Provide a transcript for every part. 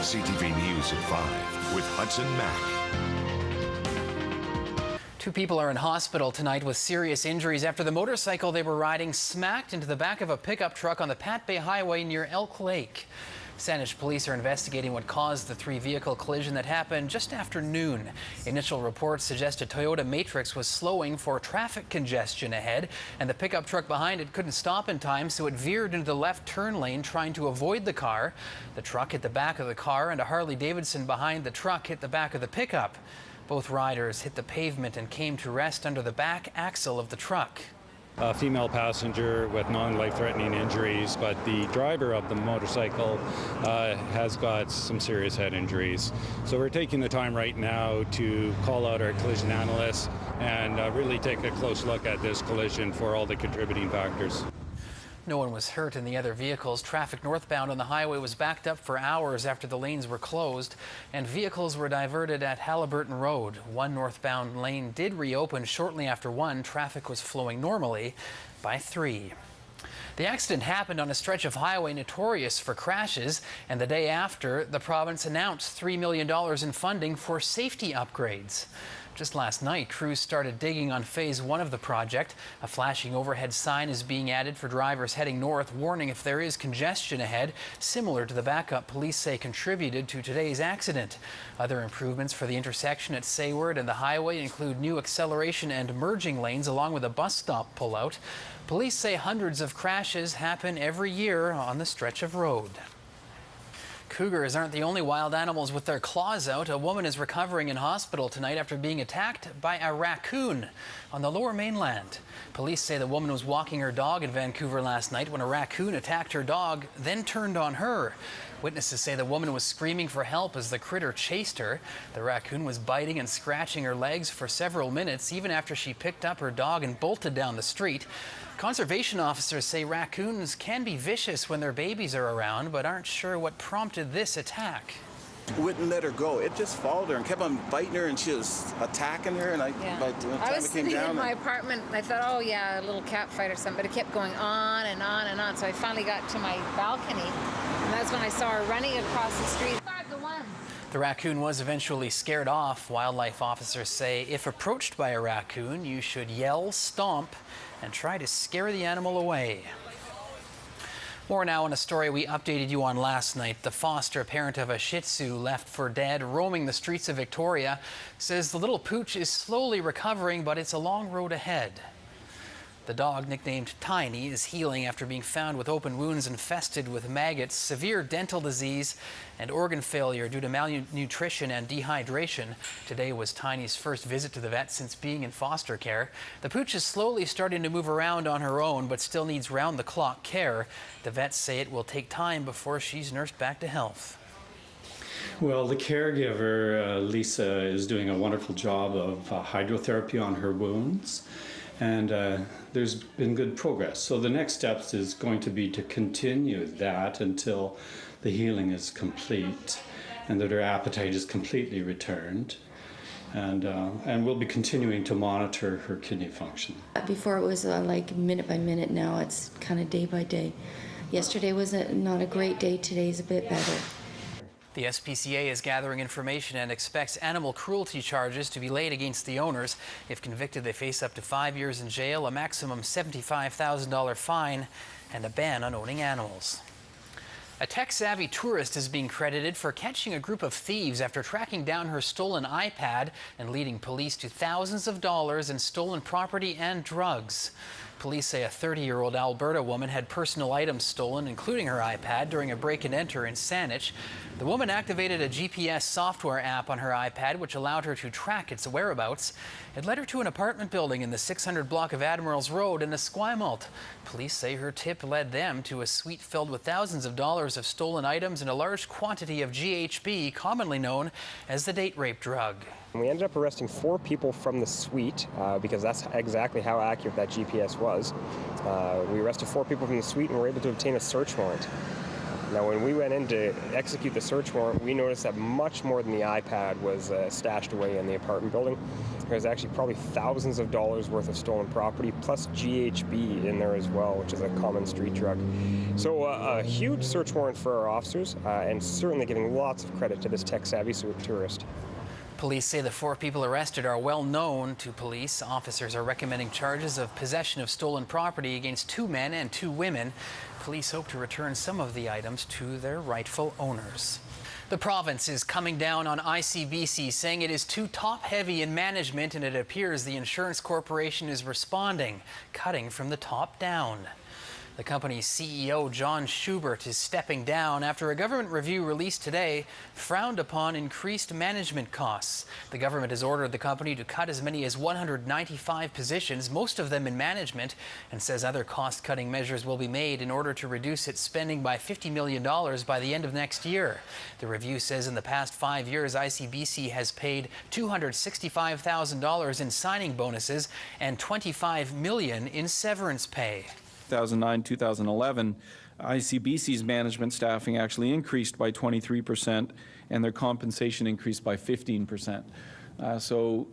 CTV News at 5 with Hudson Mack. 2 people are in hospital tonight with serious injuries after the motorcycle they were riding smacked into the back of a pickup truck on the Pat Bay Highway near Elk Lake. SAANICH police are investigating what caused the 3-vehicle collision that happened just after noon. Initial reports suggest a Toyota Matrix was slowing for traffic congestion ahead, and the pickup truck behind it couldn't stop in time, so it veered into the left turn lane trying to avoid the car. The truck hit the back of the car, and a Harley-Davidson behind the truck hit the back of the pickup. Both riders hit the pavement and came to rest under the back axle of the truck. A female passenger with non-life-threatening injuries, but the driver of the motorcycle has got some serious head injuries. So we're taking the time right now to call out our collision analysts and really take a close look at this collision for all the contributing factors. No one was hurt in the other vehicles. Traffic northbound on the highway was backed up for hours after the lanes were closed, and vehicles were diverted at Halliburton Road. One northbound lane did reopen shortly after 1. Traffic was flowing normally by 3. The accident happened on a stretch of highway notorious for crashes, and the day after, the province announced $3 million in funding for safety upgrades. Just last night, crews started digging on phase 1 of the project. A flashing overhead sign is being added for drivers heading north, warning if there is congestion ahead, similar to the backup police say contributed to today's accident. Other improvements for the intersection at Sayward and the highway include new acceleration and merging lanes along with a bus stop pullout. Police say hundreds of crashes happen every year on the stretch of road. Cougars aren't the only wild animals with their claws out. A woman is recovering in hospital tonight after being attacked by a raccoon on the Lower Mainland. Police say the woman was walking her dog in Vancouver last night when a raccoon attacked her dog, then turned on her. Witnesses say the woman was screaming for help as the critter chased her. The raccoon was biting and scratching her legs for several minutes, even after she picked up her dog and bolted down the street. Conservation officers say raccoons can be vicious when their babies are around, but aren't sure what prompted this attack. Wouldn't let her go. It just followed her and kept on biting her, and she was attacking her. And by the time I was it came sitting down, in my apartment. I thought, oh yeah, a little cat fight or something. But it kept going on and on and on. So I finally got to my balcony, and that's when I saw her running across the street. The raccoon was eventually scared off. Wildlife officers say if approached by a raccoon, you should yell, stomp, and try to scare the animal away. More now on a story we updated you on last night. The foster parent of a Shih Tzu left for dead roaming the streets of Victoria says the little pooch is slowly recovering, but it's a long road ahead. The dog, nicknamed Tiny, is healing after being found with open wounds infested with maggots, severe dental disease, and organ failure due to malnutrition and dehydration. Today was Tiny's first visit to the vet since being in foster care. The pooch is slowly starting to move around on her own, but still needs round-the-clock care. The vets say it will take time before she's nursed back to health. Well, the caregiver, Lisa, is doing a wonderful job of hydrotherapy on her wounds. And there's been good progress. So the next steps is going to be to continue that until the healing is complete and that her appetite is completely returned. And we'll be continuing to monitor her kidney function. Before it was like minute by minute, now it's kind of day by day. Yesterday was not a great day, today's a bit better. The SPCA is gathering information and expects animal cruelty charges to be laid against the owners. If convicted, they face up to 5 years in jail, a maximum $75,000 fine, and a ban on owning animals. A tech-savvy tourist is being credited for catching a group of thieves after tracking down her stolen iPad and leading police to thousands of dollars in stolen property and drugs. Police say a 30-year-old Alberta woman had personal items stolen, including her iPad, during a break-and-enter in SAANICH. The woman activated a GPS software app on her iPad, which allowed her to track its whereabouts. It led her to an apartment building in the 600 block of Admirals Road in Esquimalt. Police say her tip led them to a suite filled with thousands of dollars of stolen items and a large quantity of GHB, commonly known as the date rape drug. We ended up arresting 4 people from the suite because that's exactly how accurate that GPS was. We arrested 4 people from the suite and were able to obtain a search warrant. Now, when we went in to execute the search warrant, we noticed that much more than the iPad was stashed away in the apartment building. There's actually probably thousands of dollars worth of stolen property, plus GHB in there as well, which is a common street drug. So a huge search warrant for our officers, and certainly giving lots of credit to this tech-savvy tourist. Police say the 4 people arrested are well known to police. Officers are recommending charges of possession of stolen property against 2 men and 2 women. Police hope to return some of the items to their rightful owners. The province is coming down on ICBC, saying it is too top-heavy in management, and it appears the insurance corporation is responding, cutting from the top down. The company's CEO, John Schubert, is stepping down after a government review released today frowned upon increased management costs. The government has ordered the company to cut as many as 195 positions, most of them in management, and says other cost-cutting measures will be made in order to reduce its spending by $50 million by the end of next year. The review says in the past 5 years, ICBC has paid $265,000 in signing bonuses and $25 million in severance pay. 2009-2011, ICBC's management staffing actually increased by 23% and their compensation increased by 15%. So,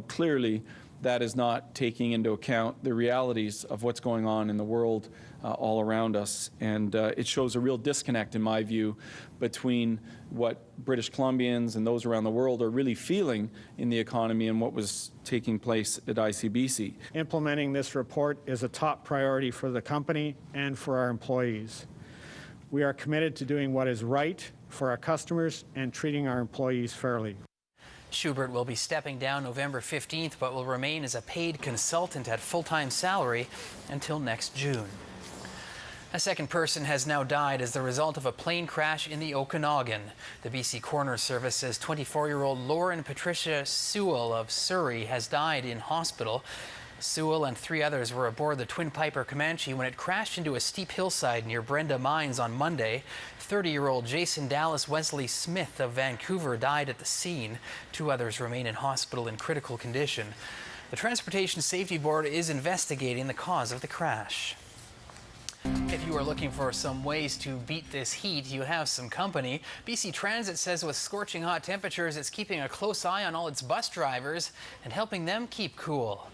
clearly that is not taking into account the realities of what's going on in the world all around us. And it shows a real disconnect, in my view, between what British Columbians and those around the world are really feeling in the economy and what was taking place at ICBC. Implementing this report is a top priority for the company and for our employees. We are committed to doing what is right for our customers and treating our employees fairly. Schubert will be stepping down November 15th, but will remain as a paid consultant at full-time salary until next June. A second person has now died as the result of a plane crash in the Okanagan. The BC Coroner Service says 24-year-old Lauren Patricia Sewell of Surrey has died in hospital. Sewell and 3 others were aboard the Twin Piper Comanche when it crashed into a steep hillside near Brenda Mines on Monday. 30-year-old Jason Dallas Wesley Smith of Vancouver died at the scene. 2 others remain in hospital in critical condition. The Transportation Safety Board is investigating the cause of the crash. If you are looking for some ways to beat this heat, you have some company. BC Transit says with scorching hot temperatures, it's keeping a close eye on all its bus drivers and helping them keep cool.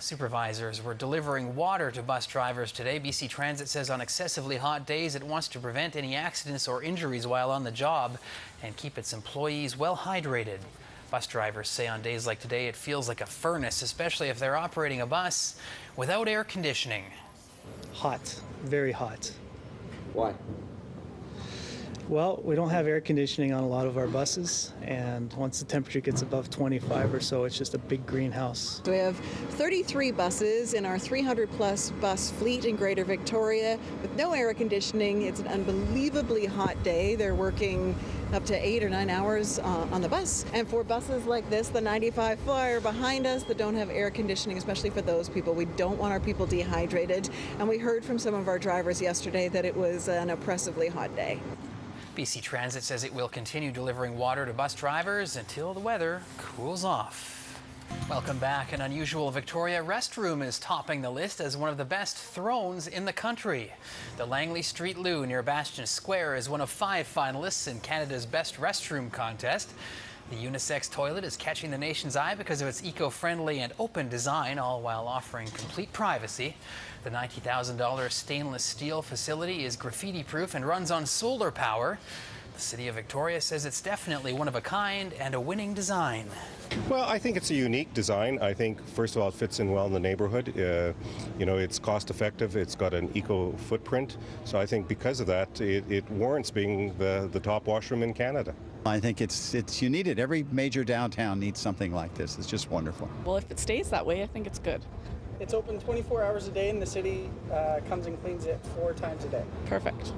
Supervisors were delivering water to bus drivers today. BC Transit says on excessively hot days, it wants to prevent any accidents or injuries while on the job and keep its employees well hydrated. Bus drivers say on days like today, it feels like a furnace, especially if they're operating a bus without air conditioning. Hot, very hot. Why? Well, we don't have air conditioning on a lot of our buses, and once the temperature gets above 25 or so, it's just a big greenhouse. We have 33 buses in our 300-plus bus fleet in Greater Victoria with no air conditioning. It's an unbelievably hot day. They're working up to 8 or 9 hours on the bus. And for buses like this, the 95 Flyer behind us that don't have air conditioning, especially for those people, we don't want our people dehydrated. And we heard from some of our drivers yesterday that it was an oppressively hot day. BC Transit says it will continue delivering water to bus drivers until the weather cools off. Welcome back. An unusual Victoria restroom is topping the list as one of the best thrones in the country. The Langley Street Loo near Bastion Square is one of 5 finalists in Canada's Best Restroom contest. The unisex toilet is catching the nation's eye because of its eco-friendly and open design, all while offering complete privacy. The $90,000 stainless steel facility is graffiti-proof and runs on solar power. The City of Victoria says it's definitely one of a kind and a winning design. Well, I think it's a unique design. I think, first of all, it fits in well in the neighborhood. It's cost-effective. It's got an eco footprint. So I think because of that, it warrants being the top washroom in Canada. I think you need it. Every major downtown needs something like this. It's just wonderful. Well, if it stays that way, I think it's good. It's open 24 hours a day, and the city comes and cleans it 4 times a day. Perfect.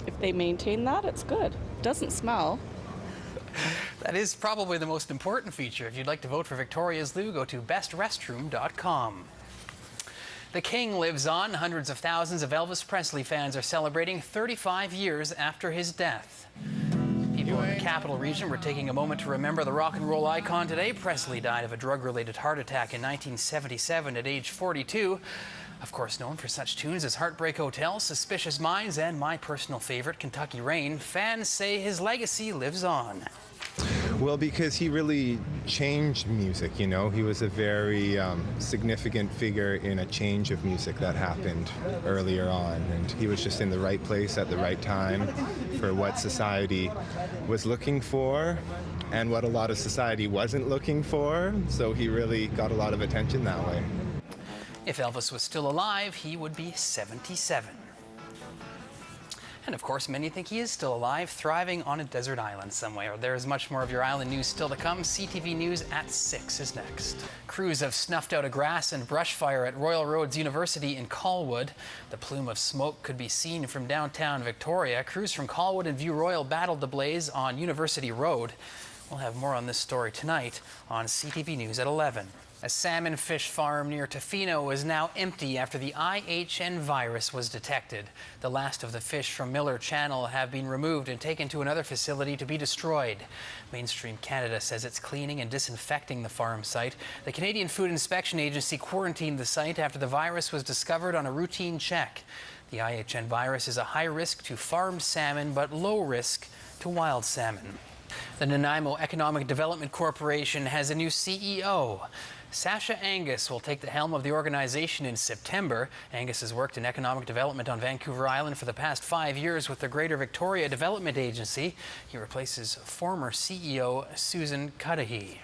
If they maintain that, it's good. Doesn't smell. That is probably the most important feature. If you'd like to vote for Victoria's Loo, go to bestrestroom.com. The King lives on. Hundreds of thousands of Elvis Presley fans are celebrating 35 years after his death. People in the Capital Region were taking a moment to remember the rock and roll icon today. Presley died of a drug-related heart attack in 1977 at age 42. Of course, known for such tunes as Heartbreak Hotel, Suspicious Minds, and my personal favorite, Kentucky Rain, fans say his legacy lives on. Well, because he really changed music, you know. He was a very significant figure in a change of music that happened earlier on. And he was just in the right place at the right time for what society was looking for and what a lot of society wasn't looking for. So he really got a lot of attention that way. If Elvis was still alive, he would be 77. And of course, many think he is still alive, thriving on a desert island somewhere. There is much more of your island news still to come. CTV News at 6 is next. Crews have snuffed out a grass and brush fire at Royal Roads University in Colwood. The plume of smoke could be seen from downtown Victoria. Crews from Colwood and View Royal battled the blaze on University Road. We'll have more on this story tonight on CTV News at 11. A salmon fish farm near Tofino is now empty after the IHN virus was detected. The last of the fish from Miller Channel have been removed and taken to another facility to be destroyed. Mainstream Canada says it's cleaning and disinfecting the farm site. The Canadian Food Inspection Agency quarantined the site after the virus was discovered on a routine check. The IHN virus is a high risk to farmed salmon but low risk to wild salmon. The Nanaimo Economic Development Corporation has a new CEO. Sasha Angus will take the helm of the organization in September. Angus has worked in economic development on Vancouver Island for the past 5 years with the Greater Victoria Development Agency. He replaces former CEO Susan Cudahy.